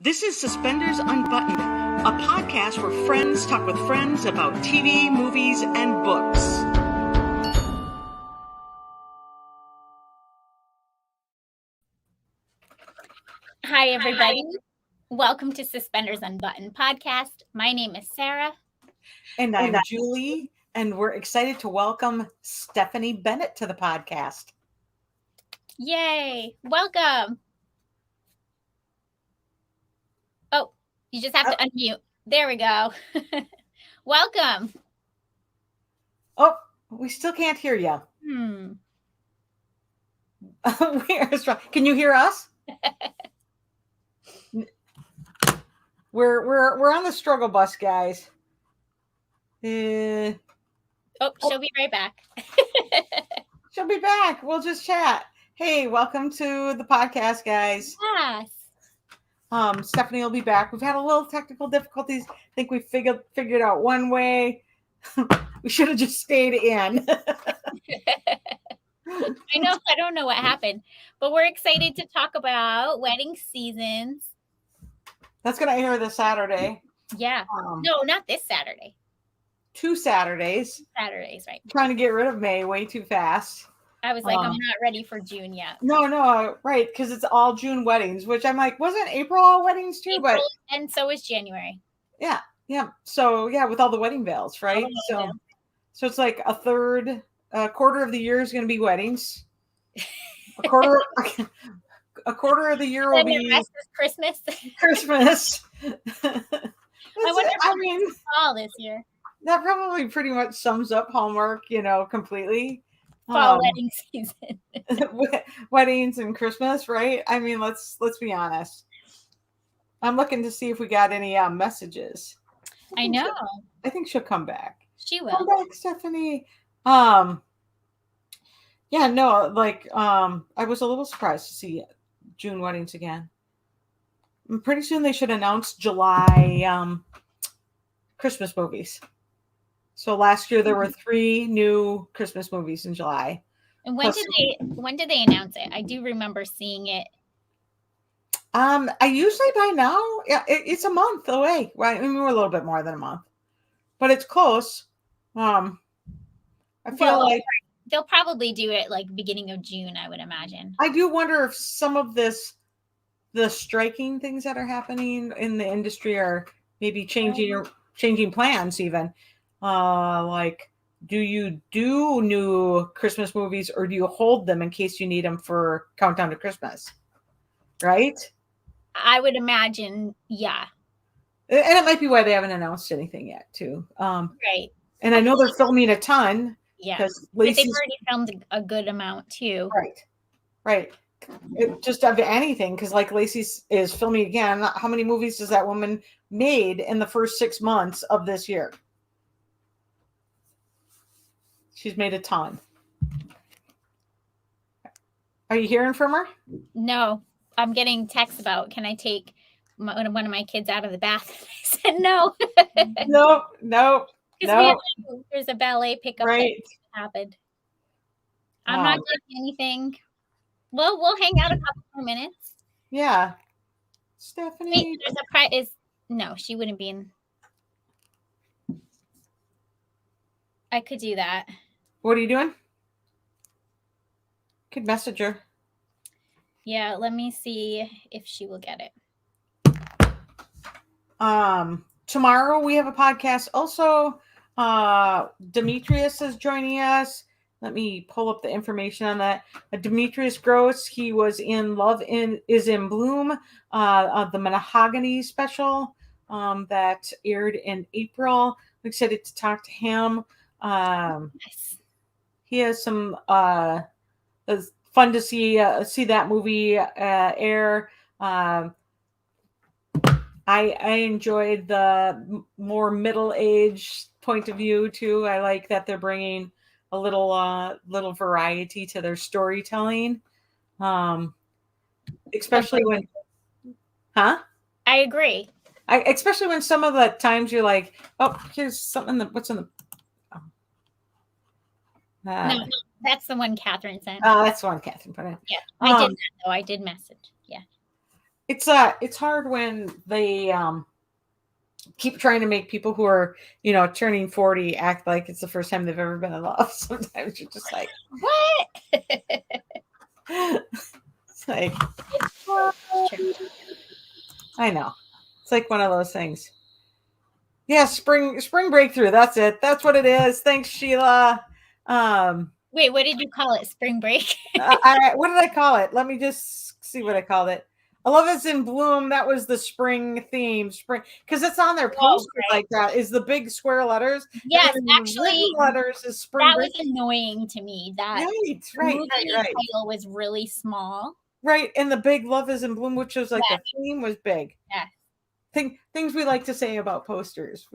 This is Suspenders Unbuttoned, a podcast where friends talk with friends about TV, movies, and books. Hi, everybody. Welcome to Suspenders Unbuttoned podcast. My name is Sarah. And I'm Julie, and we're excited to welcome Stephanie Bennett to the podcast. Yay! Welcome. Oh, you just have to unmute. There we go. Welcome. Oh, we still can't hear you. Can you hear us? We're on the struggle bus, guys. She'll be right back. She'll be back. We'll just chat. Hey, welcome to the podcast, guys. Yes. Stephanie will be back. We've had a little technical difficulties. I think we figured out one way. We should have just stayed in. I don't know what happened, but we're excited to talk about wedding seasons. That's going to air this Saturday. Yeah. No, not this Saturday. 2 Saturdays. Saturdays, right. I'm trying to get rid of May way too fast. I was like, I'm not ready for June yet. No, right, because it's all June weddings, which I'm like, wasn't April all weddings too? April, and so is January. Yeah. So yeah, with all the wedding bells, right? So it's like a quarter of the year is going to be weddings. A quarter of the year will be the rest is Christmas. Christmas. I mean, fall this year. That probably pretty much sums up Hallmark, completely. Fall wedding season. Weddings and Christmas, right? I mean, let's be honest. I'm looking to see if we got any messages. I know. I think she'll come back. She will. Come back, Stephanie. I was a little surprised to see June weddings again. Pretty soon they should announce July Christmas movies. So last year there were 3 new Christmas movies in July. And when did they announce it? I do remember seeing it. I usually by now, it's a month away. Well, I mean, we're a little bit more than a month, but it's close. I feel like they'll probably do it like beginning of June, I would imagine. I do wonder if some of the striking things that are happening in the industry are maybe changing plans even. Like, do you do new Christmas movies or do you hold them in case you need them for Countdown to Christmas? Right? I would imagine, yeah. And it might be why they haven't announced anything yet, too. Right. And I know they're filming a ton. Yeah. But they've already filmed a good amount, too. Right. Just of anything, because like Lacey is filming again. How many movies does that woman made in the first 6 months of this year? She's made a ton. Are you hearing from her? No, I'm getting texts about, can I take one of my kids out of the bathroom? I said no. No. There's a ballet pickup that happened. I'm not doing anything. Well, we'll hang out a couple more minutes. Yeah. Stephanie. Wait, no, she wouldn't be in. I could do that. What are you doing? Could message her. Yeah, let me see if she will get it. Tomorrow we have a podcast. Also, Demetrius is joining us. Let me pull up the information on that. Demetrius Gross, he was in Love is in Bloom, the Mahogany special that aired in April. I'm excited to talk to him. Nice. He has some it's fun to see that movie air. I enjoyed the more middle-aged point of view too. I like that they're bringing a little variety to their storytelling, especially when, I agree. Especially when some of the times you're like, oh, here's something what's in the. No, that's the one Catherine sent. Oh, that's the one Catherine put in. Yeah, I did that though. I did message. Yeah. it's hard when they keep trying to make people who are, turning 40 act like it's the first time they've ever been in love. Sometimes you're just like, what? It's like, I know. It's like one of those things. Yeah, spring breakthrough. That's it. That's what it is. Thanks, Sheila. Wait, what did you call it? Spring break? What did I call it? Let me just see what I called it. I love it's in bloom. That was the spring theme. Spring, because it's on their poster like that. Is the big square letters? Yes, actually, letters is spring. That was annoying to me. That right. title was really small. Right, and the big love is in bloom, which was like the theme was big. Yeah. Things we like to say about posters.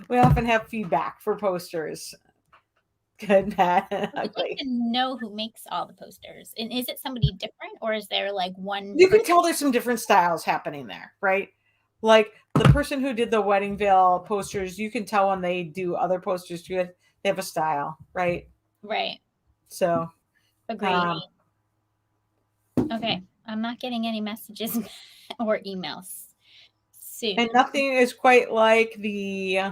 We often have feedback for posters. Good, bad, I'd like to know who makes all the posters. And is it somebody different, or is there like one? You can tell there's some different styles happening there, right? Like the person who did the wedding veil posters, you can tell when they do other posters too. They have a style, right? Right. So, agreed. Okay, I'm not getting any messages or emails soon. And nothing is quite like the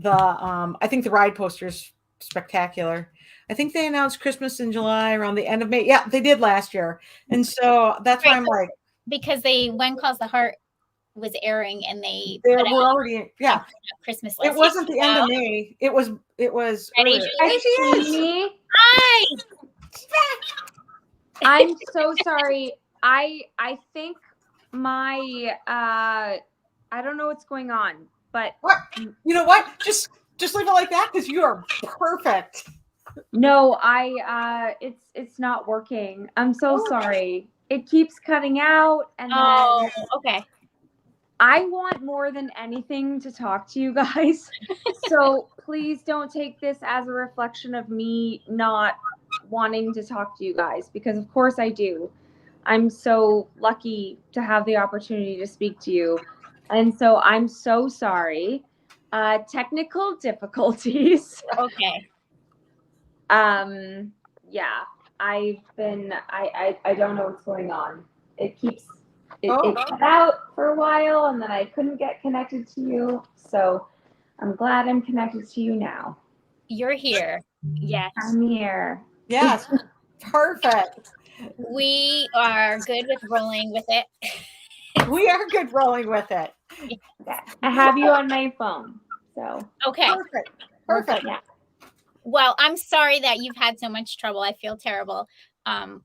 I think the ride poster is spectacular. I think they announced Christmas in July around the end of May. Yeah, they did last year. And so that's why I'm like, because When Calls the Heart was airing and they were already Christmas list. It wasn't the end of May. It was Hi. I'm so sorry. I think my I don't know what's going on, but what? You know what? Just leave it like that because you are perfect. No, it's not working. I'm so sorry. It keeps cutting out and then okay. I want more than anything to talk to you guys. So please don't take this as a reflection of me not wanting to talk to you guys, because of course I do. I'm so lucky to have the opportunity to speak to you. And so I'm so sorry. Technical difficulties. Okay. Yeah, I don't know what's going on. It cut out for a while and then I couldn't get connected to you. So I'm glad I'm connected to you now. You're here. Yes. I'm here. Yes. Perfect. We are good with rolling with it. We are good rolling with it. Yeah. I have you on my phone. So okay. Perfect. Yeah. Well, I'm sorry that you've had so much trouble. I feel terrible.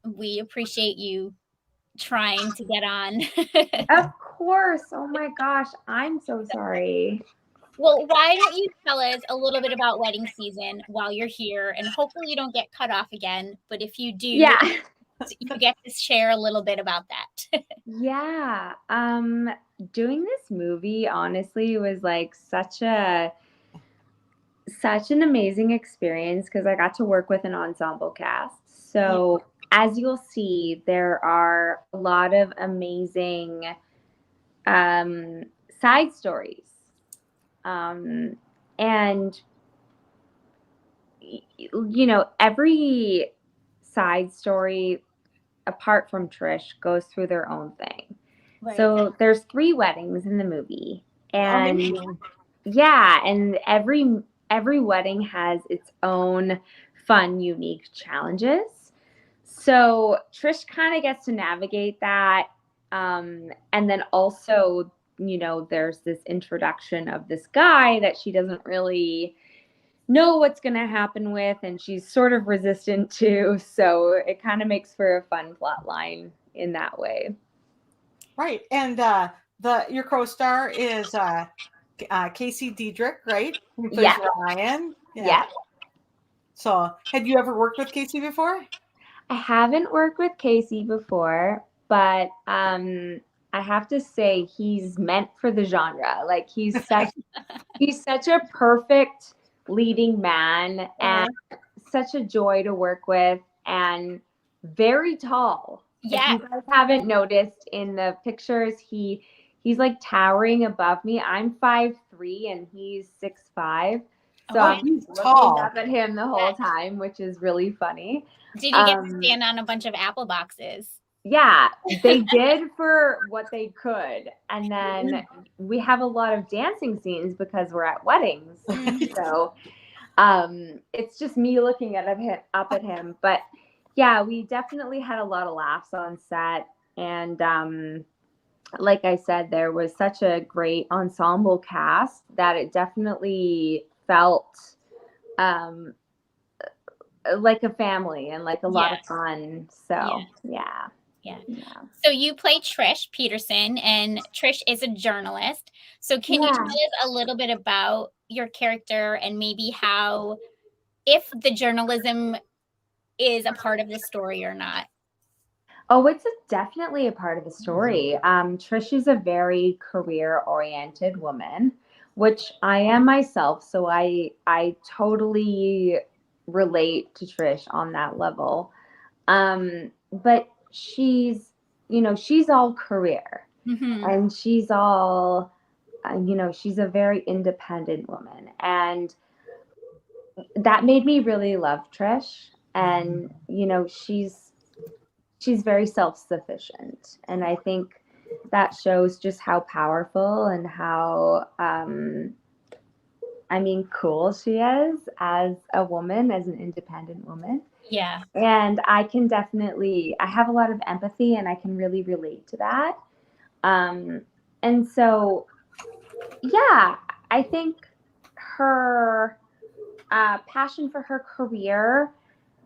We appreciate you trying to get on. Of course. Oh my gosh. I'm so sorry. Well, why don't you tell us a little bit about wedding season while you're here, and hopefully you don't get cut off again. But if you do, you get to share a little bit about that. Yeah. Doing this movie honestly was like such an amazing experience because I got to work with an ensemble cast. So as you'll see, there are a lot of amazing side stories. And every side story apart from Trish goes through their own thing. Right. So there's 3 weddings in the movie, and and every wedding has its own fun, unique challenges. So Trish kind of gets to navigate that, and then also, there's this introduction of this guy that she doesn't really know what's going to happen with, and she's sort of resistant to. So it kind of makes for a fun plot line in that way. Right. And your co-star is Casey Diedrich, right? Who plays Ryan. Yeah. So had you ever worked with Casey before? I haven't worked with Casey before, but I have to say he's meant for the genre. Like he's such a perfect leading man and such a joy to work with, and very tall. Yeah. If you guys haven't noticed in the pictures, he's like towering above me. I'm 5'3" and he's 6'5". So Oh, I'm he's looking tall. up at him the whole time, which is really funny. Did you get to stand on a bunch of apple boxes? Yeah, they did for what they could. And then we have a lot of dancing scenes because we're at weddings. So it's just me looking up at him. But yeah, we definitely had a lot of laughs on set. And like I said, there was such a great ensemble cast that it definitely felt like a family and like a lot of fun. So yeah. So you play Trish Peterson, and Trish is a journalist. So can you tell us a little bit about your character and maybe how, if the journalism is a part of the story or not? Oh, it's definitely a part of the story. Trish is a very career-oriented woman, which I am myself. So I totally relate to Trish on that level. But she's all career, and she's all, she's a very independent woman, and that made me really love Trish. And she's very self-sufficient, and I think that shows just how powerful and how cool she is as a woman, as an independent woman. Yeah. And I have a lot of empathy, and I can really relate to that. And so yeah, I think her passion for her career,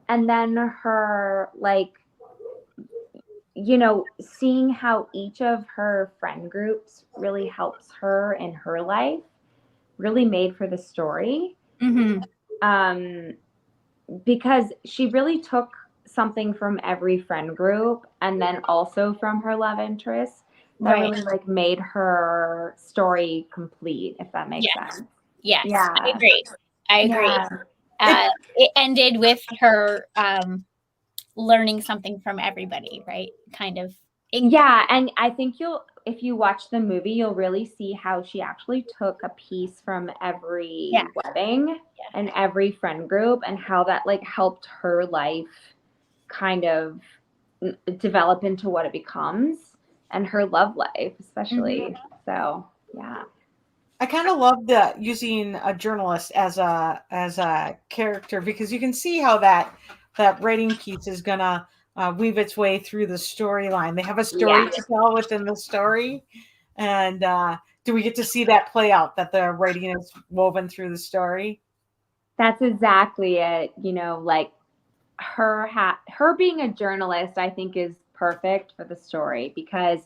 and then her, like, seeing how each of her friend groups really helps her in her life, really made for the story. Because she really took something from every friend group, and then also from her love interest, that really like made her story complete, if that makes sense. Yes, yeah. I agree. Yeah. It ended with her learning something from everybody, right? Kind of. Yeah, and I think if you watch the movie, you'll really see how she actually took a piece from every wedding and every friend group, and how that like helped her life kind of develop into what it becomes, and her love life especially. So yeah. I kind of love using a journalist as a character, because you can see how that writing piece is gonna weave its way through the storyline. They have a story to tell within the story, and do we get to see that play out, that the writing is woven through the story? That's exactly it. Like her being a journalist, I think, is perfect for the story, because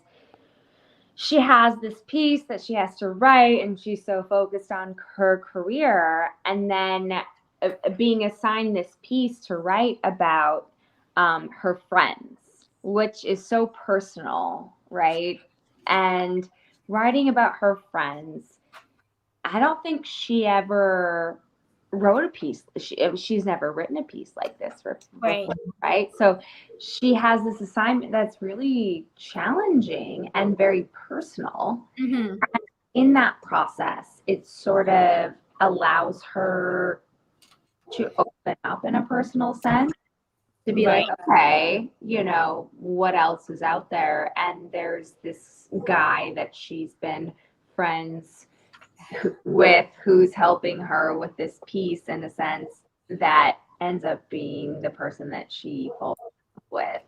she has this piece that she has to write, and she's so focused on her career, and then being assigned this piece to write about her friends, which is so personal, right? And writing about her friends, I don't think she ever wrote a piece. She's never written a piece like this right? So she has this assignment that's really challenging and very personal. And in that process, it sort of allows her to open up in a personal sense, to be like, okay, what else is out there? And there's this guy that she's been friends with, who's helping her with this piece, in a sense, that ends up being the person that she falls with.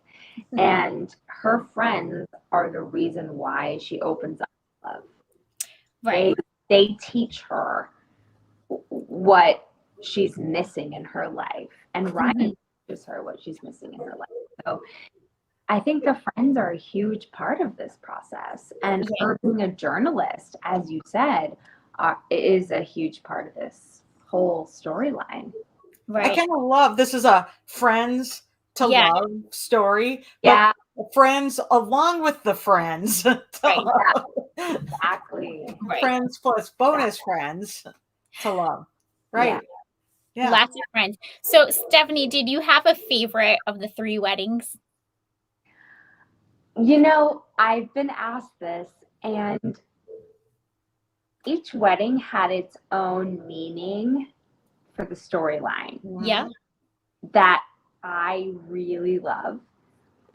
And her friends are the reason why she opens up love. They teach her what she's missing in her life, and Ryan teaches her what she's missing in her life. So I think the friends are a huge part of this process, and her being a journalist, as you said, is a huge part of this whole storyline. I kind of love, this is a friends to love story, but friends along with the friends to love. Exactly. Friends plus bonus friends to love. Right. Yeah. Lots of friends. So Stephanie, did you have a favorite of the 3 weddings? I've been asked this, and each wedding had its own meaning for the storyline. Yeah. That I really love.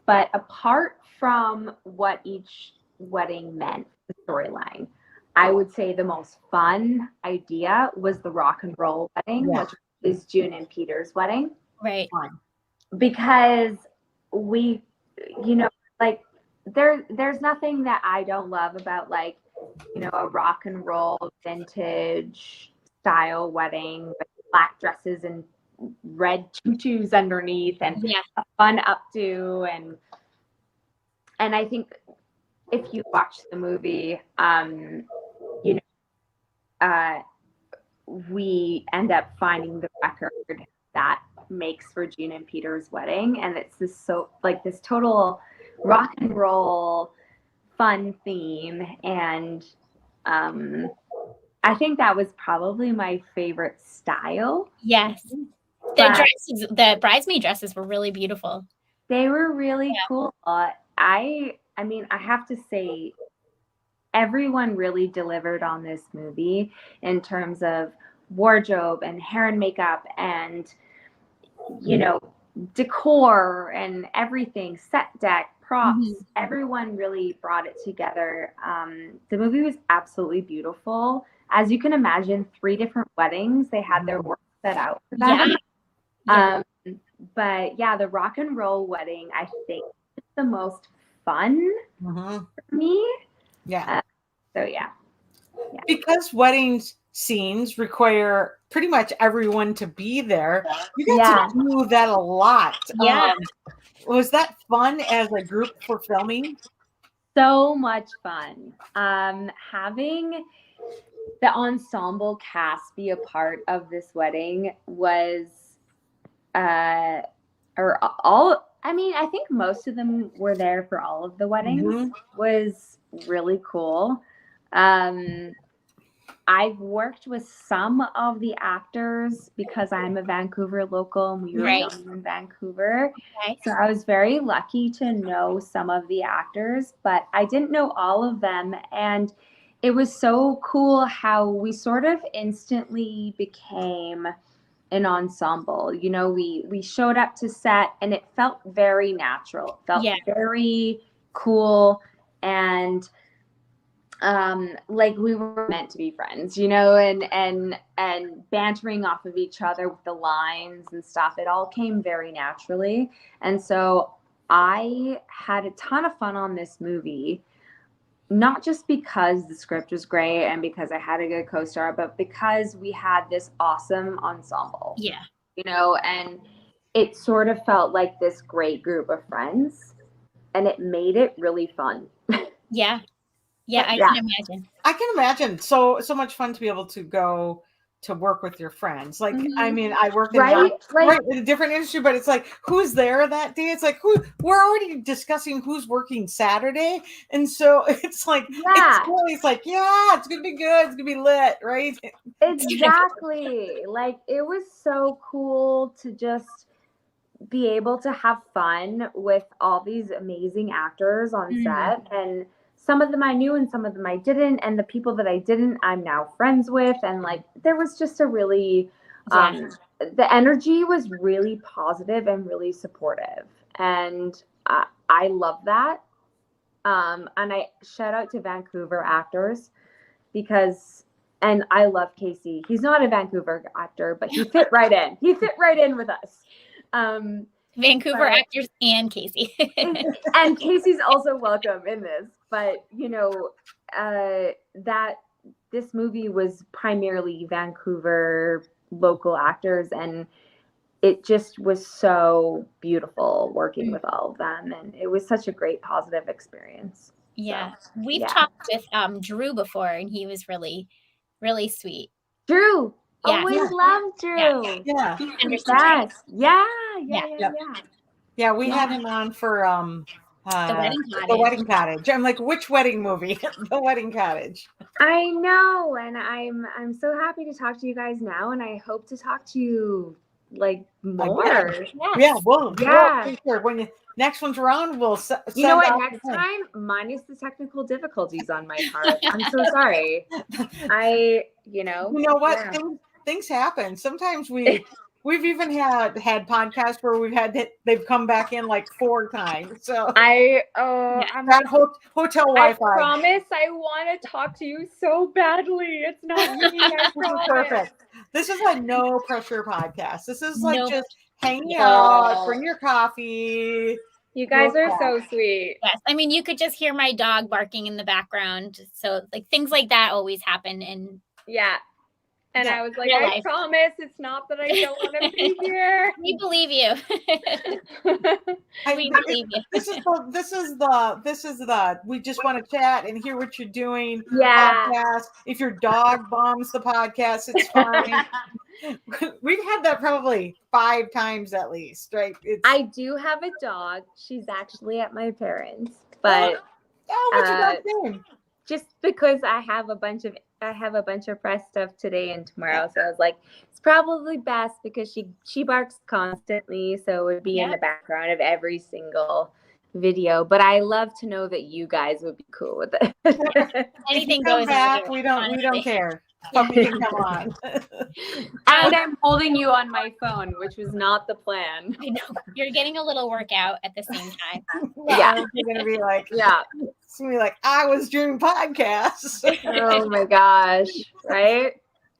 But apart from what each wedding meant, the storyline, I would say the most fun idea was the rock and roll wedding, which is June and Peter's wedding. Right. Because we, like there's nothing that I don't love about like, a rock and roll vintage style wedding with black dresses and red tutus underneath and a fun updo, and I think if you watch the movie, we end up finding the record that makes for June and Peter's wedding, and it's this total rock and roll fun theme, and I think that was probably my favorite style. Yes. The bridesmaid dresses were really beautiful. They were really cool. I mean, I have to say, everyone really delivered on this movie in terms of wardrobe and hair and makeup and, decor and everything, set deck, props. Everyone really brought it together. The movie was absolutely beautiful. As you can imagine, 3 different weddings, they had their work set out for them. But yeah, the rock and roll wedding, I think, is the most fun for me. Because wedding scenes require pretty much everyone to be there, you get to do that a lot. Was that fun as a group for filming? So much fun. Having the ensemble cast be a part of this wedding was I think most of them were there for all of the weddings. Was really cool. I've worked with some of the actors because I'm a Vancouver local and we were filming in Vancouver. So I was very lucky to know some of the actors, but I didn't know all of them. And it was so cool how we sort of instantly became an ensemble. We showed up to set and it felt very natural. It felt very cool, and like we were meant to be friends, and bantering off of each other with the lines and stuff. It all came very naturally. And so I had a ton of fun on this movie, not just because the script was great and because I had a good co-star, but because we had this awesome ensemble. And it sort of felt like this great group of friends, and it made it really fun. I can imagine. I can imagine. So much fun to be able to go to work with your friends. Like, I mean, I work in a different industry, but it's like, who's there that day? It's like, we're already discussing who's working Saturday. And so it's like, it's like, it's going to be good. It's going to be lit, right? Exactly. Like, it was so cool to just be able to have fun with all these amazing actors on set. And some of them I knew and some of them I didn't. And the people that I didn't, I'm now friends with. And like, there was just a really, the energy was really positive and really supportive. And I love that. And I shout out to Vancouver actors and I love Casey. He's not a Vancouver actor, but he fit right in. He fit right in with us. Vancouver actors and Casey. And Casey's also welcome in this. But, that this movie was primarily Vancouver local actors, and it just was so beautiful working with all of them. And it was such a great positive experience. We've talked with Drew before, and he was really, really sweet. Drew. Always loved Drew. He's the best. We had him on for the Wedding Cottage. I'm like, which wedding movie? The Wedding Cottage. I know, and I'm so happy to talk to you guys now, and I hope to talk to you like more. We'll sure. When the next one's around, we'll you know what, next time, minus the technical difficulties on my part. I'm so sorry. You know what? things happen. Sometimes we've even had podcasts where they've come back in like 4 times. So I'm that hotel I Wi-Fi. promise I want to talk to you so badly. It's not me. I This promise. is perfect. This is a no pressure podcast. This is like just hanging Oh. out, bring your coffee. You guys are so sweet. Yes. I mean, you could just hear my dog barking in the background. So like things like that always happen. And yeah. And I was like, real I life. Promise it's not that I don't want to be here. We believe you. We believe you. This is the we just want to chat and hear what you're doing. Yeah. Podcast. If your dog bombs the podcast, it's fine. We've had that probably 5 times at least, right? I do have a dog. She's actually at my parents, but what's your dog's name? Just because I have a bunch of press stuff today and tomorrow, so I was like, it's probably best because she barks constantly, so it would be in the background of every single video. But I love to know that you guys would be cool with it. Anything goes back, we don't care. Puppy can come on. And I'm holding you on my phone, which was not the plan. I know. You're getting a little workout at the same time. Yeah. You're gonna be like, it's gonna be like, I was doing podcasts. Oh my gosh. Right?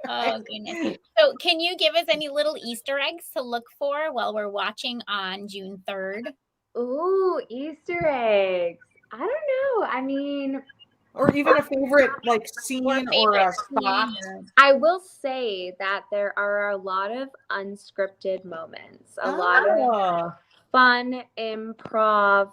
Oh goodness. So can you give us any little Easter eggs to look for while we're watching on June 3rd? Ooh, Easter eggs. I don't know. I mean, or even a favorite like scene or a spot. I will say that there are a lot of unscripted moments, a lot of fun improv,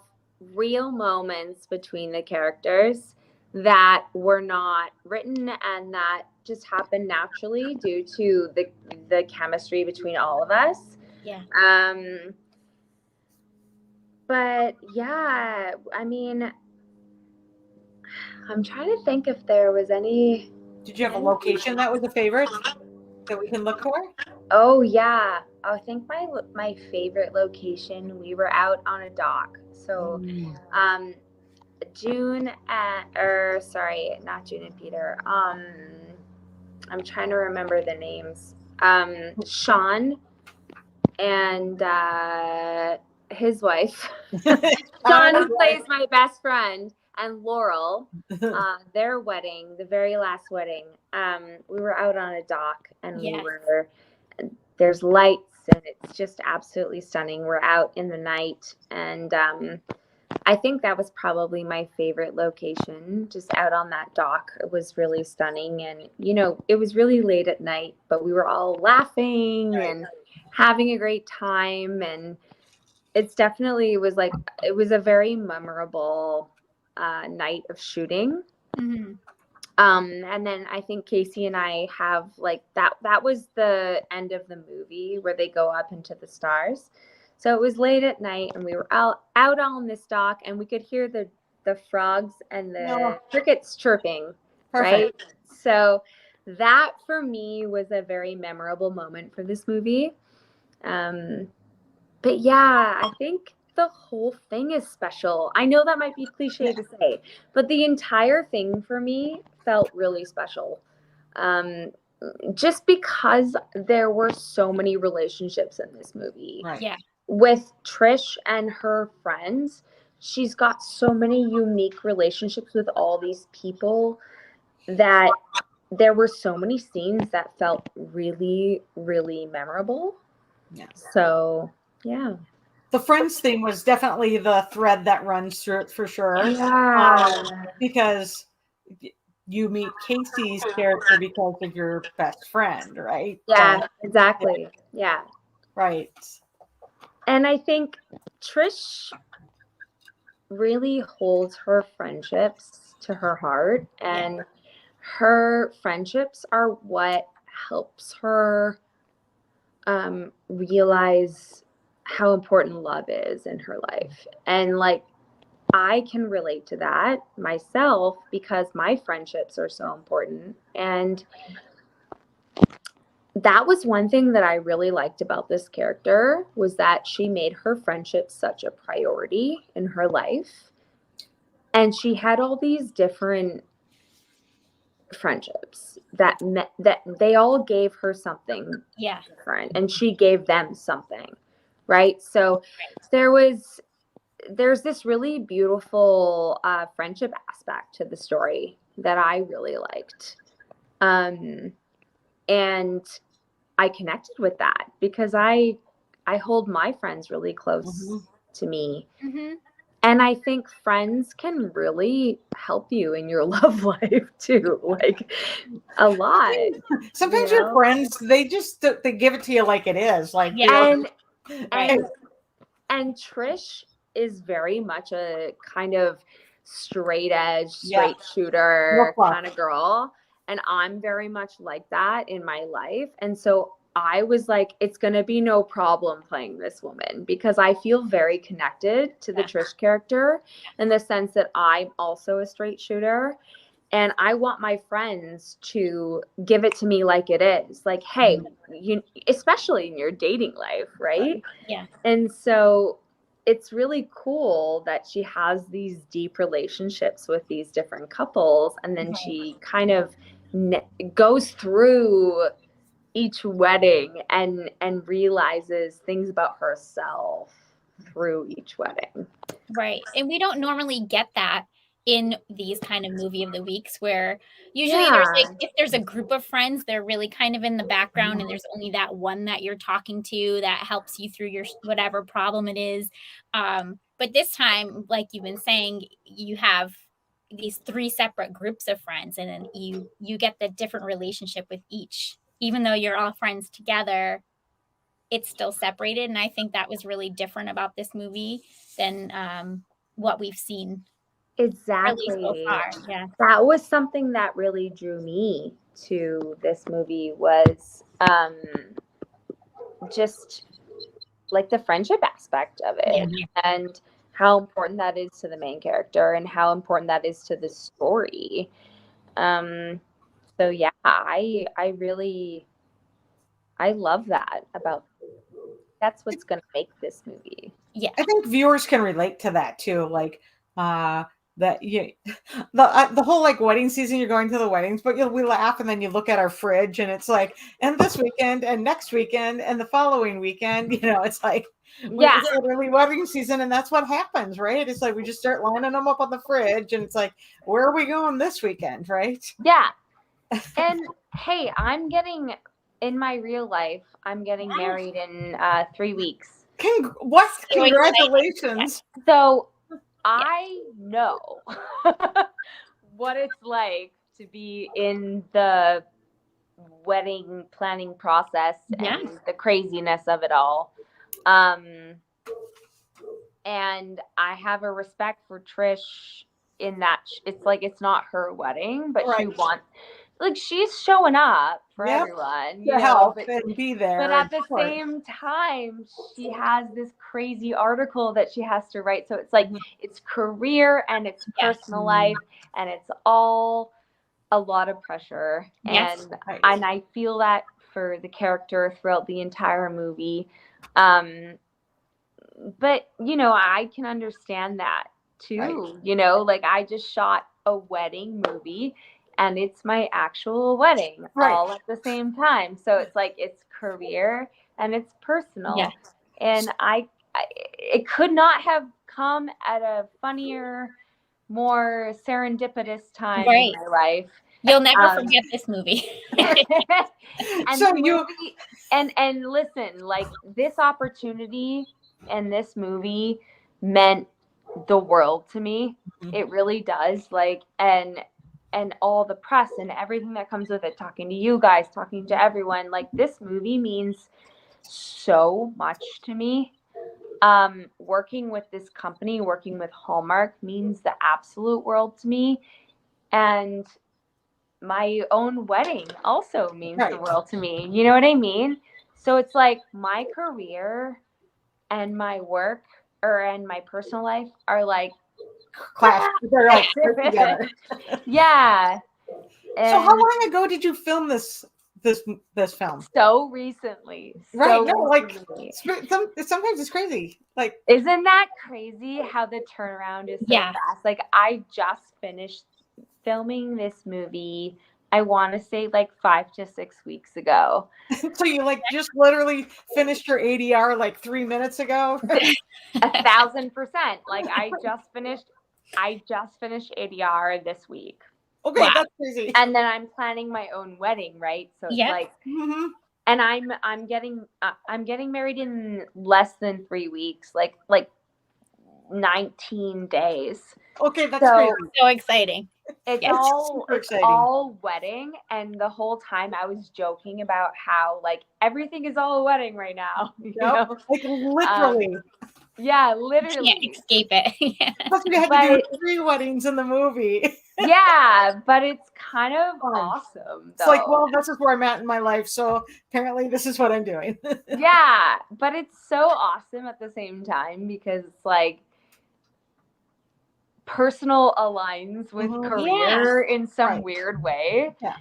real moments between the characters that were not written and that just happened naturally due to the chemistry between all of us. Yeah. But yeah, I mean, I'm trying to think if there was any. Did you have a location that was a favorite that we can look for? Oh yeah, I think my favorite location. We were out on a dock. So, June not June and Peter. I'm trying to remember the names. Sean and his wife. Sean plays my best friend. And Laurel, their wedding, the very last wedding, we were out on a dock and there's lights and it's just absolutely stunning. We're out in the night and I think that was probably my favorite location, just out on that dock. It was really stunning and, it was really late at night, but we were all laughing and having a great time. And it was a very memorable night of shooting. Mm-hmm. And then I think Casey and I have that was the end of the movie where they go up into the stars. So it was late at night and we were out on this dock and we could hear the frogs and the crickets chirping. Right? So that for me was a very memorable moment for this movie. But yeah, I think the whole thing is special. I know that might be cliche to say, but the entire thing for me felt really special. Just because there were so many relationships in this movie. Right. Yeah. With Trish and her friends, she's got so many unique relationships with all these people that there were so many scenes that felt really, really memorable. Yeah. So, yeah. The Friends thing was definitely the thread that runs through it for sure. Yeah. Because you meet Casey's character because of your best friend, right? Yeah, exactly. Yeah. Right. And I think Trish really holds her friendships to her heart, and her friendships are what helps her realize how important love is in her life. And I can relate to that myself because my friendships are so important. And that was one thing that I really liked about this character, was that she made her friendships such a priority in her life. And she had all these different friendships that they all gave her something different, and she gave them something, right? So there's this really beautiful friendship aspect to the story that I really liked. And I connected with that because I hold my friends really close to me. Mm-hmm. And I think friends can really help you in your love life too, like a lot. Sometimes your friends, they give it to you like it is, like and Trish is very much a kind of straight shooter kind of girl, and I'm very much like that in my life. And so I was like, it's going to be no problem playing this woman because I feel very connected to the Trish character in the sense that I'm also a straight shooter. And I want my friends to give it to me like it is. Like, hey, especially in your dating life, right? Yeah. And so it's really cool that she has these deep relationships with these different couples. And then she kind of goes through each wedding and realizes things about herself through each wedding. Right. And we don't normally get that in these kind of movie of the weeks, where usually there's like, if there's a group of friends, they're really kind of in the background and there's only that one that you're talking to that helps you through your whatever problem it is. But this time, like you've been saying, you have these 3 separate groups of friends, and then you get the different relationship with each. Even though you're all friends together, it's still separated. And I think that was really different about this movie than what we've seen. Exactly. Really so far. Yeah. That was something that really drew me to this movie, was just like the friendship aspect of it, and how important that is to the main character and how important that is to the story. So yeah, I love that about, that's what's going to make this movie. Yeah. I think viewers can relate to that too. Like, the whole like wedding season, you're going to the weddings, but we laugh and then you look at our fridge and it's like, and this weekend and next weekend and the following weekend, it's like, it's literally wedding season, and that's what happens, right? It's like we just start lining them up on the fridge, and it's like, where are we going this weekend, right? Yeah. And hey, in my real life, I'm getting married in 3 weeks. Congratulations. So I know what it's like to be in the wedding planning process and the craziness of it all. And I have a respect for Trish in that it's like, it's not her wedding, but she wants, like, she's showing up for everyone, to help and be there. But at the same time, she has this crazy article that she has to write. So it's like, it's career and it's personal life, and it's all a lot of pressure. And I feel that for the character throughout the entire movie. But, I can understand that too. Like, I just shot a wedding movie, and it's my actual wedding all at the same time. So it's like, it's career and it's personal. Yeah. And it could not have come at a funnier, more serendipitous time in my life. You'll never forget this movie. And so and listen, like, this opportunity and this movie meant the world to me. It really does. Like, and all the press and everything that comes with it, talking to you guys, talking to everyone, like, this movie means so much to me. Working with this company, working with Hallmark, means the absolute world to me. And my own wedding also means the world to me. You know what I mean? So it's like, my career and my work and my personal life are like, they're like together. Yeah. And so how long ago did you film this film? So recently. Right. No, like, sometimes it's crazy. Like, isn't that crazy how the turnaround is so fast? Like, I just finished filming this movie I want to say like 5 to 6 weeks ago. So you like just literally finished your ADR like 3 minutes ago? 1,000%. Like I just finished ADR this week. Okay, Wow. that's crazy. And then I'm planning my own wedding, right? So it's like, and I'm getting married in less than 3 weeks, like 19 days. Okay, that's crazy. So exciting. It's Yes. all wedding, and the whole time I was joking about how like everything is all a wedding right now. You know? Like literally. Yeah, You literally. can't escape it. Yeah. Plus we had to do 3 weddings in the movie. Yeah, but it's kind of awesome. It's like, well, this is where I'm at in my life, so apparently this is what I'm doing. Yeah, but it's so awesome at the same time because it's like personal aligns with career in some weird way. Yeah.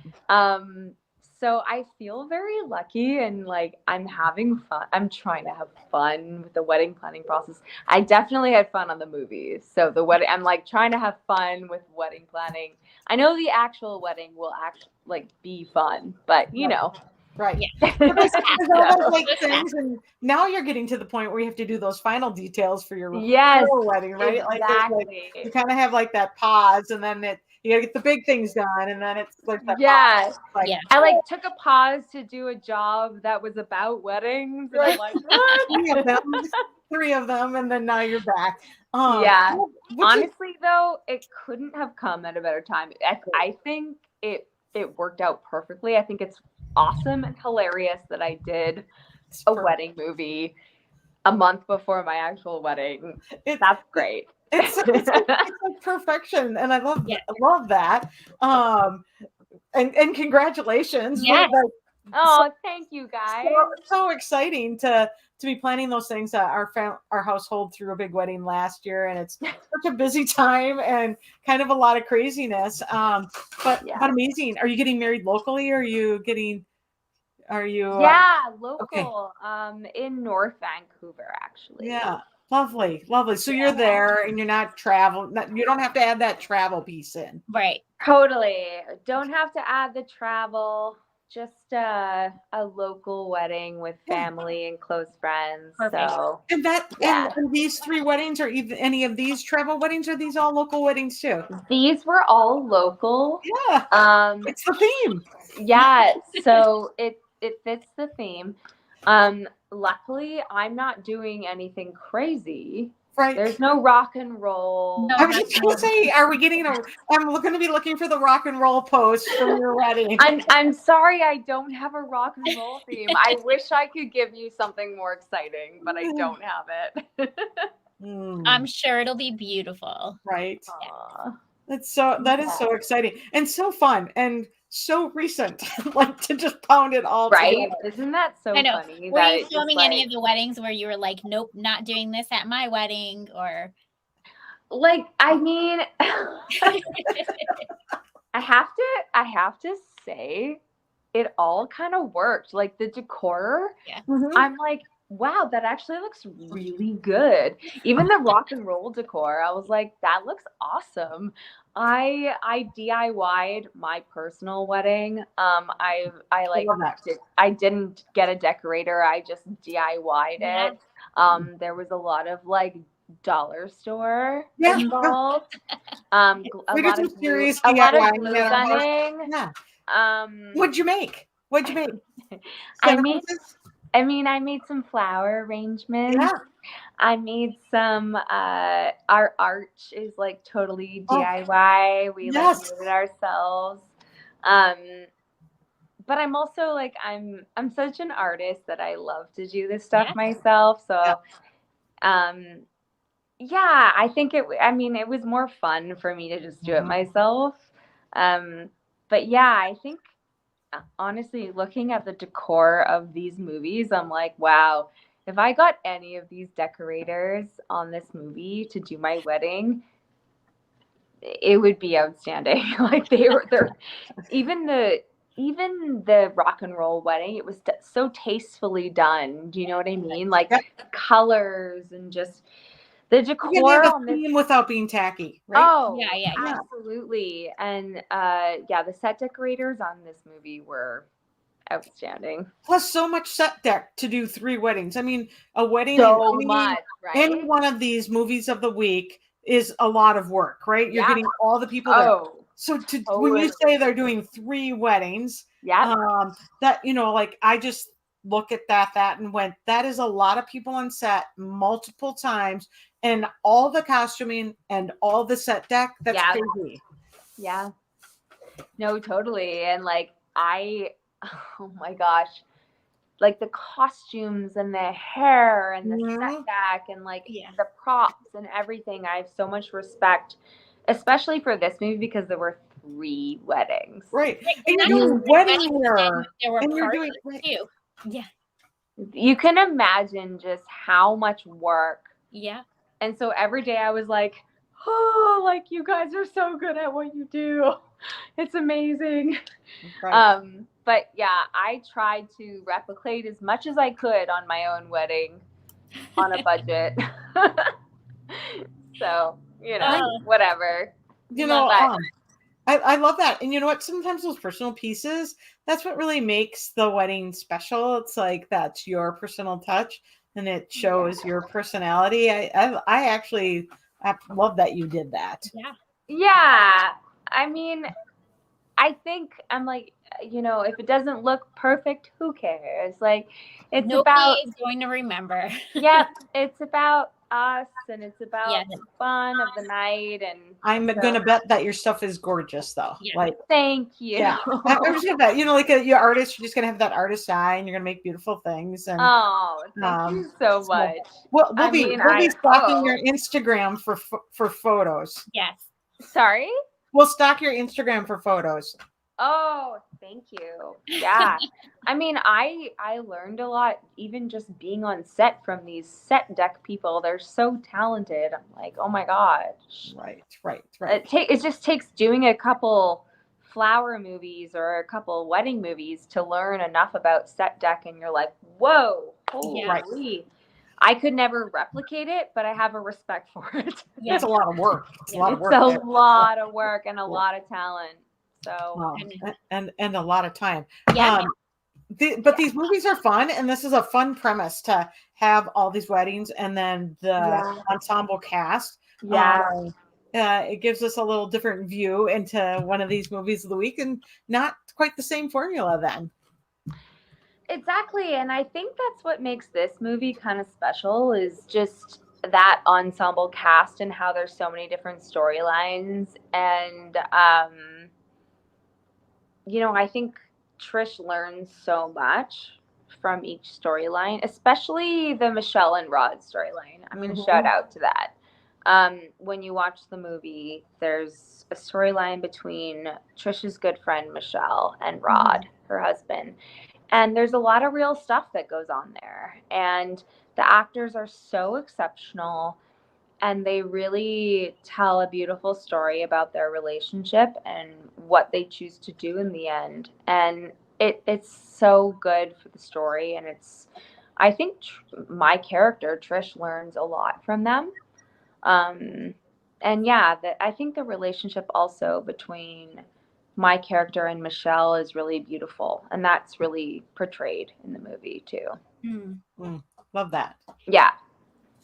So I feel very lucky and like I'm having fun. I'm trying to have fun with the wedding planning process. I definitely had fun on the movies. So the wedding, I'm like trying to have fun with wedding planning. I know the actual wedding will actually like be fun, but you know. Right. Yeah. There's all those like things, and now you're getting to the point where you have to do those final details for your real wedding, right? Exactly. Like you kind of have like that pause, and then you gotta get the big things done, and then it's like that pause. Like, I like took a pause to do a job that was about weddings, and I'm like, what? 3 of them, and then now you're back. Honestly, though, it couldn't have come at a better time. I think it worked out perfectly. I think it's awesome and hilarious that I did a wedding movie a month before my actual wedding. That's great. It's like perfection, and I love that. And congratulations. Yeah. Oh, thank you guys. So exciting to be planning those things. Our household threw a big wedding last year, and it's such a busy time and kind of a lot of craziness. But amazing. Are you getting married locally, or are you local. In North Vancouver, actually. Yeah. Lovely. So you're there, and you're not traveling. You don't have to add that travel piece in. Right. Totally. Don't have to add the travel. Just a local wedding with family and close friends. Perfect. So and these 3 weddings, or even any of these travel weddings, are these all local weddings too? These were all local. Yeah. It's the theme. Yeah. So it fits the theme. Luckily, I'm not doing anything crazy. Right. There's no rock and roll. I was just going to say, are we getting I'm going to be looking for the rock and roll post from your wedding. I'm sorry I don't have a rock and roll theme. I wish I could give you something more exciting, but I don't have it. I'm sure it'll be beautiful. Right. That is so exciting and so fun and so recent, like to just pound it all together. Isn't that so funny? Were you filming any of the weddings where you were like, nope, not doing this at my wedding? Or like, I mean, I have to say it all kind of worked. Like the decor, I'm like, wow, that actually looks really good. Even the rock and roll decor, I was like, that looks awesome. I DIY'd my personal wedding. I didn't get a decorator. I just DIY'd it. There was a lot of like dollar store involved. A lot of glue gunning. What'd you make? I made some flower arrangements. Yeah. I made some, our arch is like totally DIY. We like made it ourselves. But I'm also like, I'm such an artist that I love to do this stuff myself. So, I think it was more fun for me to just do it myself. But I think, honestly, looking at the decor of these movies, I'm like, wow, if I got any of these decorators on this movie to do my wedding, it would be outstanding. Like they're even the rock and roll wedding, it was so tastefully done. Do you know what I mean? Like colors and just The You can decor have on a this. theme without being tacky, right? Oh, Yeah. absolutely. And the set decorators on this movie were outstanding. Plus, so much set deck to do 3 weddings. I mean, a wedding So in much, right? any one of these movies of the week is a lot of work, right? You're Yeah. getting all the people there. Oh, So when you totally. say they're doing 3 weddings, Yeah. that, like I just look at that and went, that is a lot of people on set multiple times, and all the costuming and all the set deck. That's Yeah. crazy. Yeah. No, totally. And like oh my gosh, like the costumes and the hair and the set deck and like the props and everything. I have so much respect, especially for this movie, because there were 3 weddings. Right. And you're doing wedding hair. There were And you're parties doing too. Yeah. You can imagine just how much work. Yeah. And so every day I was like, oh, like you guys are so good at what you do. It's amazing. Right. But yeah, I tried to replicate as much as I could on my own wedding on a budget. So, whatever. I love that. And you know what? Sometimes those personal pieces, that's what really makes the wedding special. It's like that's your personal touch and it shows your personality. I actually love that you did that. Yeah. Yeah. I mean, I think I'm like, if it doesn't look perfect, who cares? Like, it's Nobody is going to remember. Yep. It's about us, and it's about the fun of the night. And I'm gonna bet that your stuff is gorgeous, though. Yeah. Like, thank you. Yeah, I'm just gonna bet. Like your artist, you're just gonna have that artist eye, and you're gonna make beautiful things. And thank you so much. We'll be stalking your Instagram for photos. Yes. Sorry. We'll stalk your Instagram for photos. Oh, thank you. Yeah. I mean, I learned a lot, even just being on set from these set deck people. They're so talented. I'm like, oh my gosh. Right. It just takes doing a couple flower movies or a couple wedding movies to learn enough about set deck, and you're like, whoa, holy. Right. I could never replicate it, but I have a respect for it. Yeah. It's a lot of work. It's a lot of work and a lot of talent. So and a lot of time. Yeah. But these movies are fun, and this is a fun premise to have all these weddings and then the ensemble cast. Yeah. It gives us a little different view into one of these movies of the week, and not quite the same formula then. Exactly. And I think that's what makes this movie kind of special, is just that ensemble cast and how there's so many different storylines. And, I think Trish learns so much from each storyline, especially the Michelle and Rod storyline. I'm going to shout out to that. When you watch the movie, there's a storyline between Trish's good friend Michelle and Rod, her husband. And there's a lot of real stuff that goes on there. And the actors are so exceptional, and they really tell a beautiful story about their relationship and what they choose to do in the end. And it's so good for the story. And I think my character, Trish, learns a lot from them. And I think the relationship also between my character and Michelle is really beautiful, and that's really portrayed in the movie too. Love that. Yeah.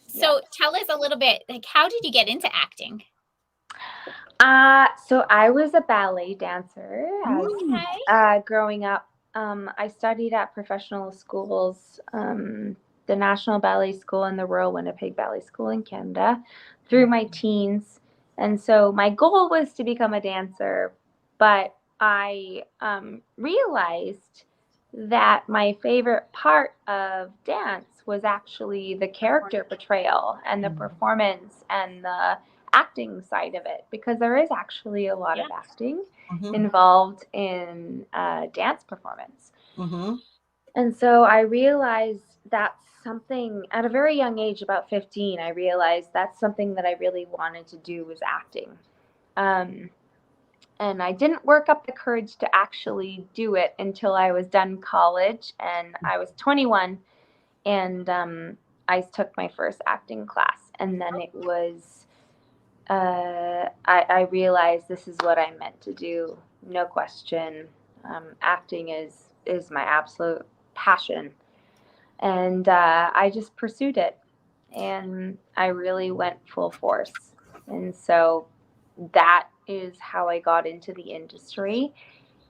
So tell us a little bit, like, how did you get into acting? So I was a ballet dancer growing up. I studied at professional schools, the National Ballet School and the Royal Winnipeg Ballet School in Canada, through my teens. And so my goal was to become a dancer, but I realized that my favorite part of dance was actually the character portrayal and the performance and the acting side of it, because there is actually a lot of acting involved in dance performance. And so I realized that's something at a very young age, about 15, I realized that's something that I really wanted to do, was acting. And I didn't work up the courage to actually do it until I was done college, and I was 21, and I took my first acting class. And then it was, I realized this is what I'm meant to do. No question. Acting is my absolute passion. And I just pursued it. And I really went full force. And so that is how I got into the industry.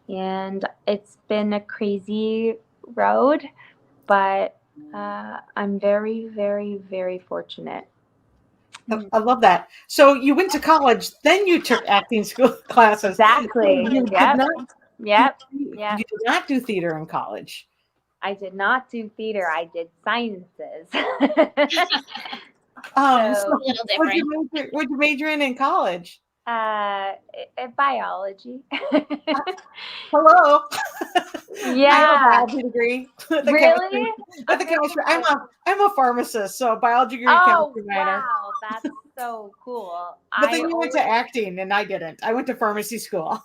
And it's been a crazy road, but I'm very, very, very fortunate. I love that. So you went to college, then you took acting school classes. Exactly. You did Yep. not, Yep. you Yep. did not do theater in college. I did not do theater. I did sciences. So A little different. what'd you major in college? Biology. Hello. Yeah. I have a biology degree. Really? With the chemistry. I'm a pharmacist, so biology degree, Oh, chemistry minor. wow. That's so cool. But then you went to acting and I didn't. I went to pharmacy school.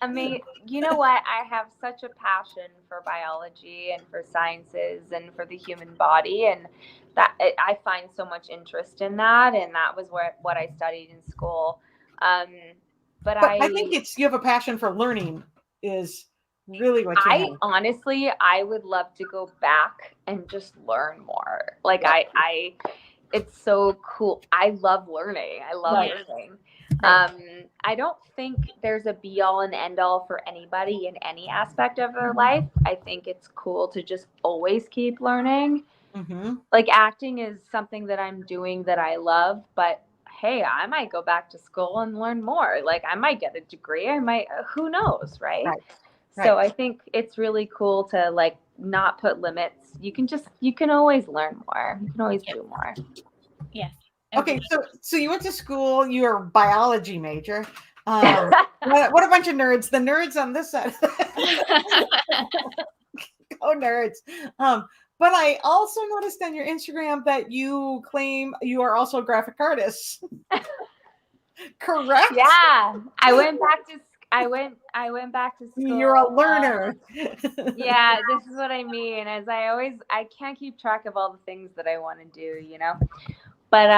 I mean, you know what? I have such a passion for biology and for sciences and for the human body, and that I find so much interest in that. And that was what I studied in school. But I think you have a passion for learning is really what you have. Honestly, I would love to go back and just learn more. Like Yeah. it's so cool. I love learning. I love learning. I don't think there's a be all and end all for anybody in any aspect of their life. I think it's cool to just always keep learning. Mm-hmm. Like acting is something that I'm doing that I love, but hey, I might go back to school and learn more. Like I might get a degree. I might, who knows, right? So I think it's really cool to like not put limits. You can always learn more. You can always do more. Yes. Okay, so you went to school. You're a biology major. What a bunch of nerds! The nerds on this side. Go nerds! But I also noticed on your Instagram that you claim you are also a graphic artist. Correct? Yeah, I went back to school. You're a learner. Yeah, this is what I mean. As I can't keep track of all the things that I want to do, you know. But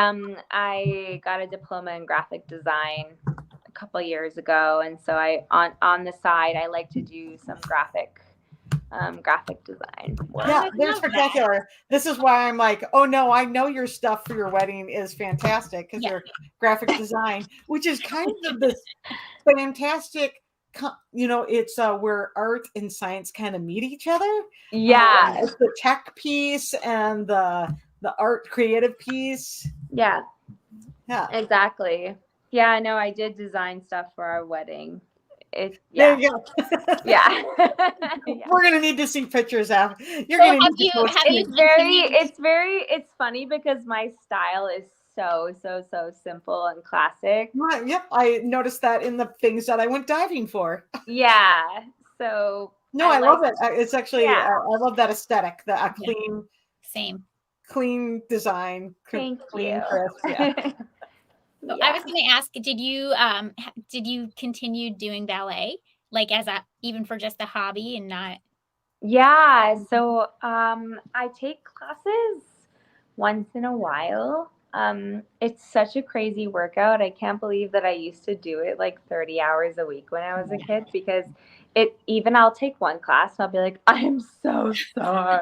I got a diploma in graphic design a couple of years ago, and so I on the side I like to do some graphic design work. Yeah, they're spectacular. This is why I'm like, oh no, I know your stuff for your wedding is fantastic because they're graphic design, which is kind of this fantastic. It's where art and science kind of meet each other. Yeah, it's the tech piece and the art creative piece. Yeah, exactly. Yeah, no, I did design stuff for our wedding. There you go. Yeah. We're gonna need to see pictures of. It's funny because my style is so simple and classic. Yep, I noticed that in the things that I went diving for. Yeah. So no, I love it. It's actually I love that aesthetic. The clean design. Thank clean, you. crisp, yeah. I was going to ask, did you continue doing ballet, like even for just a hobby and not? Yeah, so I take classes once in a while. It's such a crazy workout. I can't believe that I used to do it like 30 hours a week when I was a kid, because I'll take one class and I'll be like, I'm so sore.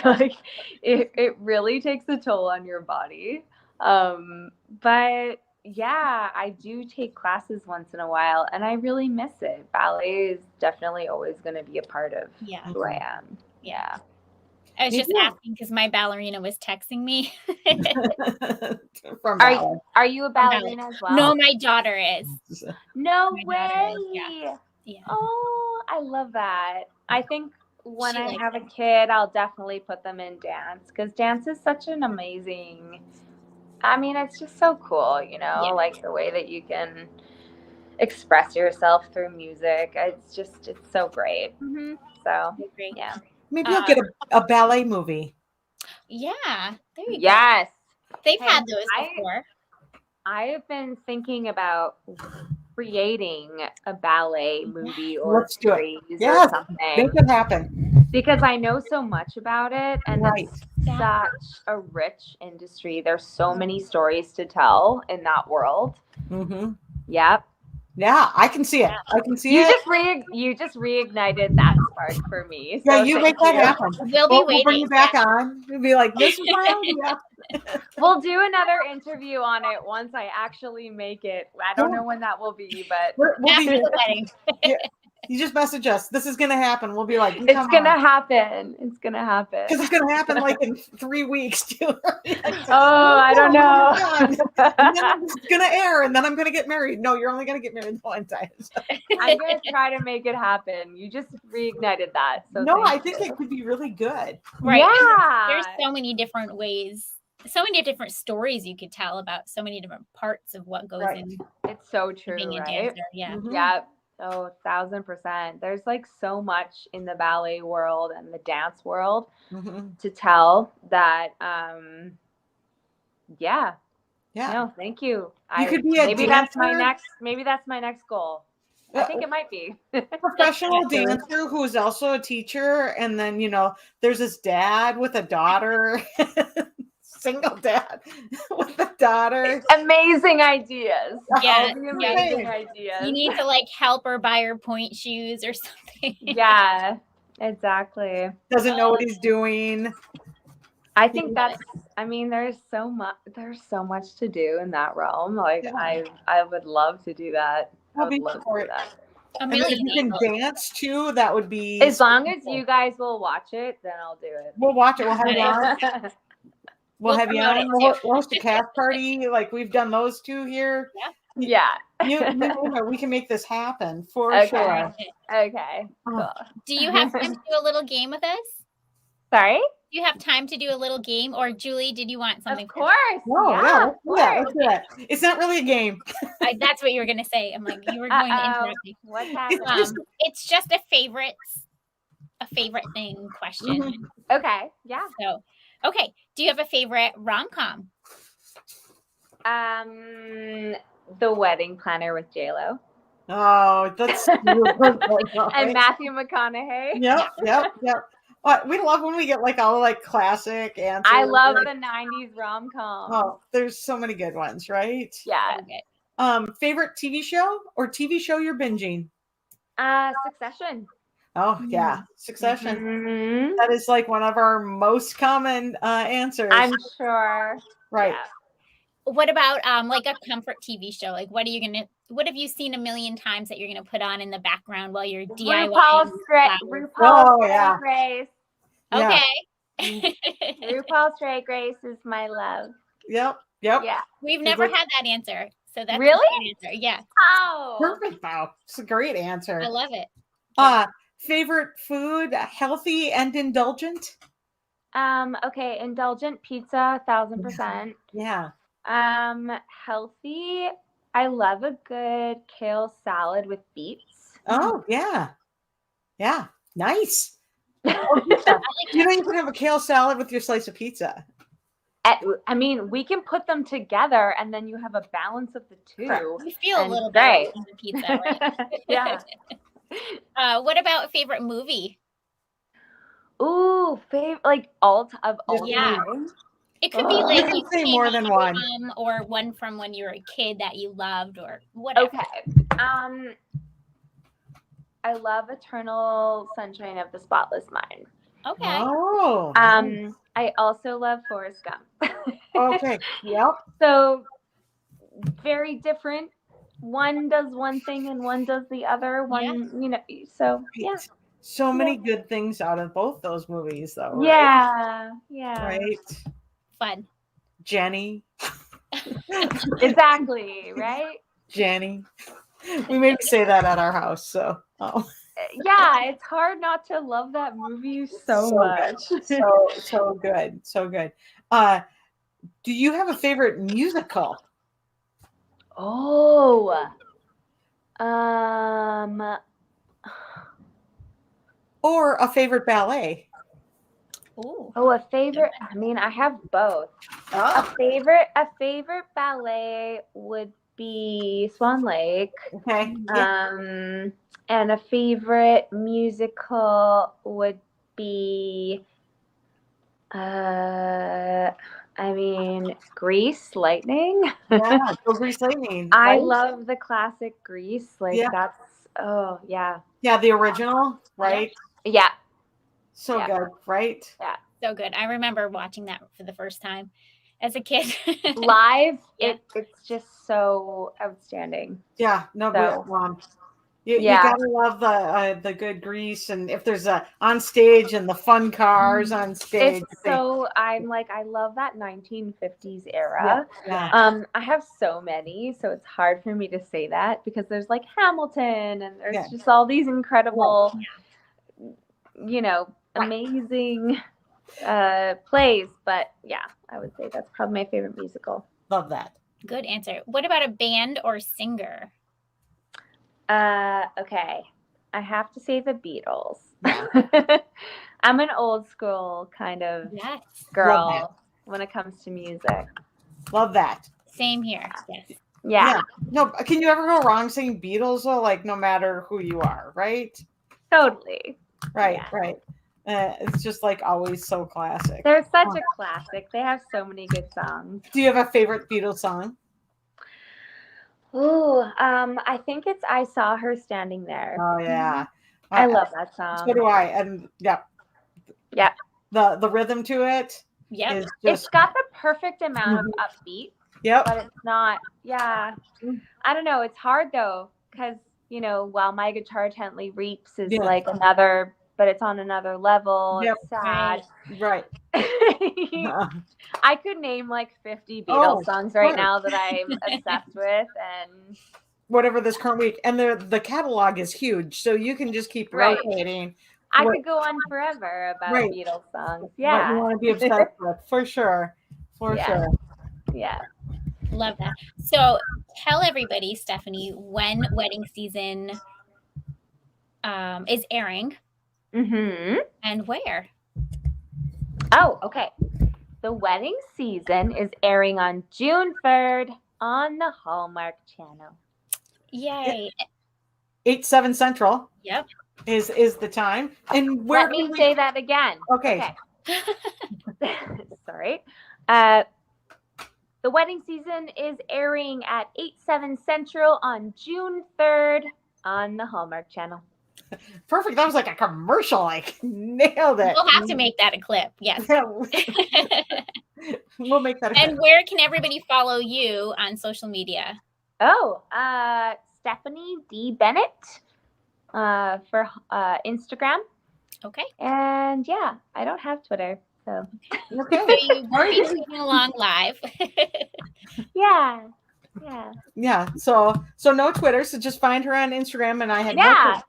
Like it really takes a toll on your body. But yeah, I do take classes once in a while and I really miss it. Ballet is definitely always going to be a part of who I am. Yeah. I was just asking because my ballerina was texting me. From ballet. Are you a ballerina as well? No, my daughter is. No way. Yeah. Oh, I love that. I think when I have a kid, I'll definitely put them in dance, because dance is such an amazing, it's just so cool, like the way that you can express yourself through music. It's so great. Mm-hmm. So, yeah. Maybe I'll get a ballet movie. Yeah, there you go. Yes. They've had those before. I have been thinking about creating a ballet movie or series or something. Make it happen. because I know so much about it, and Right. it's such a rich industry. There's so many stories to tell in that world. Mm-hmm. Yep. Yeah, I can see it. I can see You it. you just reignited that spark for me. Yeah, So you thank make that you. happen. We'll be We'll bring waiting. you back on. We'll be like, this is my idea. We'll do another interview on it once I actually make it. I don't know when that will be, but We'll After be, the wedding. yeah, you just message us. This is going to happen. We'll be like, it's gonna happen. It's gonna happen. Because it's going to happen like in 3 weeks, too. Oh, I don't know. And then it's going to air, and then I'm going to get married. No, you're only going to get married one time. I'm gonna try to make it happen. You just reignited that. So No, I thank think you. it could be really good. Right. Yeah. There's so many different ways, so many different stories you could tell about so many different parts of what goes Right. in It's so true, being a right? dancer. Yeah. Mhm. Yeah. Oh, 1,000%. There's like so much in the ballet world and the dance world Mhm. to tell that yeah. Yeah. No, thank you. could be a maybe that's my dancer. next goal. I think it might be. Professional dancer who's also a teacher, and then there's this dad with a daughter, single dad with a daughter. Amazing ideas. Yeah, All the yeah. amazing ideas. You need to like help her buy her point shoes or something. Yeah, exactly. Doesn't know what he's doing. I think there's so much to do in that realm. Like Yeah. I would love to do that. I I'll would be love to for do it. that. And then if you can dance too, that would be As long as cool. you guys will watch it, then I'll do it. We'll watch it. We'll have you on. We'll have you promote on. it We'll too. host a cast party like we've done those two here. Yeah. We can make this happen for Okay. sure. Okay. Cool. Do you have time to do a little game with us? Sorry? Do you have time to do a little game? Or Julie, did you want something? Of course. No, yeah, let's do that. Let's do that. It's not really a game. That's what you were going to say. I'm like, you were going to interrupt me. What happened? It's just a favorite thing question. Mhm. Okay. Yeah. So, okay. Do you have a favorite rom-com? The Wedding Planner with JLo. Oh, that's And Matthew McConaughey. Yep. We love when we get like all like classic answers. I love the 90s rom-com. Oh, there's so many good ones, right? Yeah. Okay. Favorite TV show or TV show you're binging? Succession. Oh yeah, Succession. Mhm. That is like one of our most common answers. I'm sure. Right. Yeah. What about like a comfort TV show? Like what have you seen a million times that you're gonna put on in the background while you're DIYing? RuPaul's Drag Race. Yeah. Okay. RuPaul's Drag Race is my love. Yep. Yeah. We've never had that answer. So that's Really? a good answer. Yeah. Oh. Perfect. Wow. It's a great answer. I love it. Favorite food, healthy and indulgent? Okay, indulgent pizza, 1,000%. Yeah. Healthy. I love a good kale salad with beets. Oh, yeah. Yeah. Nice. You can have a kale salad with your slice of pizza. I mean, we can put them together and then you have a balance of the two. You feel a And little great. bit of the pizza, right? Yeah. What about a favorite movie? Ooh, like all Yeah. time. It could be You like can you say came more than up one. from, or one from when you were a kid that you loved, or whatever. Okay. I love Eternal Sunshine of the Spotless Mind. Okay. Oh. I also love Forrest Gump. Okay. Yep. So very different. One does one thing and one does the other. So yeah. So many good things out of both those movies, though. Right? Yeah. Yeah. Right. Fun. Jenny. Exactly. Right. Jenny. We maybe say that at our house. So. Oh. Yeah, it's hard not to love that movie so much. So good. So good. Do you have a favorite musical? Oh. Or a favorite ballet? Ooh. Oh, a favorite. I mean, I have both. A favorite ballet would be Swan Lake. Okay. And a favorite musical would be, Grease Lightning. Yeah, go Grease Lightning. I Right? love the classic Grease. Like Yeah. yeah. Yeah, the original, right? Yeah. So Yeah. good, right? So good. I remember watching that for the first time as a kid. Live, Yeah. it's just so outstanding. Yeah, no, So, you yeah. gotta love the good Grease, and if there's a on stage and the fun cars on stage. It's so I love that 1950s era. Yeah. I have so many, so it's hard for me to say that because there's like Hamilton and there's just all these incredible, amazing plays. But yeah, I would say that's probably my favorite musical. Love that. Good answer. What about a band or singer? Okay. I have to say the Beatles. I'm an old school kind of girl when it comes to music. Love that. Same here. Yes. Yeah. No, can you ever go wrong saying Beatles though? Like no matter who you are, right? Totally. Right, Yeah. right. It's just like always so classic. They're such a classic. They have so many good songs. Do you have a favorite Beatles song? Ooh, I think it's I Saw Her Standing There. Oh yeah. I love that song. So do I. And yeah. The rhythm to it. Yeah. It's got the perfect amount of upbeat. Yep. But it's not, I don't know. It's hard though, because, while My Guitar Gently Weeps is like another, but it's on another level. Yep. It's sad. Right. I could name like 50 Beatles songs right now that I'm obsessed with, and whatever this current week. And the catalog is huge, so you can just keep rotating. I could go on forever about Beatles songs. Yeah. What you want to be obsessed with, for sure. For sure. Yeah. Love that. So tell everybody, Stephanie, when wedding season is airing and where. Oh, okay. The wedding season is airing on June 3rd on the Hallmark channel. Yay. 8/7 Central. Yep. Is the time. And where Let me say that again. Okay. Sorry. The wedding season is airing at 8/7 Central on June 3rd on the Hallmark channel. Perfect. That was like a commercial. Like nailed it. We'll have to make that a clip. Yes. We'll make that a And clip. where can everybody follow you on social media? Oh, Stephanie D. Bennett for Instagram. Okay. And yeah, I don't have Twitter. So okay. So you will be tweeting along live. Yeah. So no Twitter. So just find her on Instagram, and I had at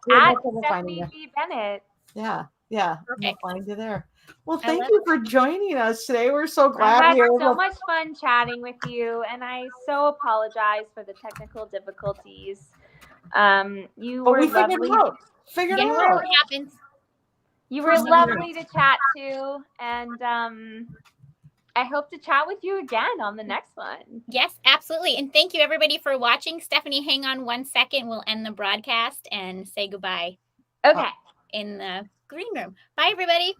Stephanie D. Bennett. Yeah. We'll find you there. Well, thank love you for joining us today. We're so glad I had we were so much fun chatting with you, and I so apologize for the technical difficulties. You were lovely. Figured it out. It happens. You were lovely to chat to, and I hope to chat with you again on the next one. Yes, absolutely. And thank you, everybody, for watching. Stephanie, hang on 1 second. We'll end the broadcast and say goodbye. Okay. In the green room. Bye, everybody.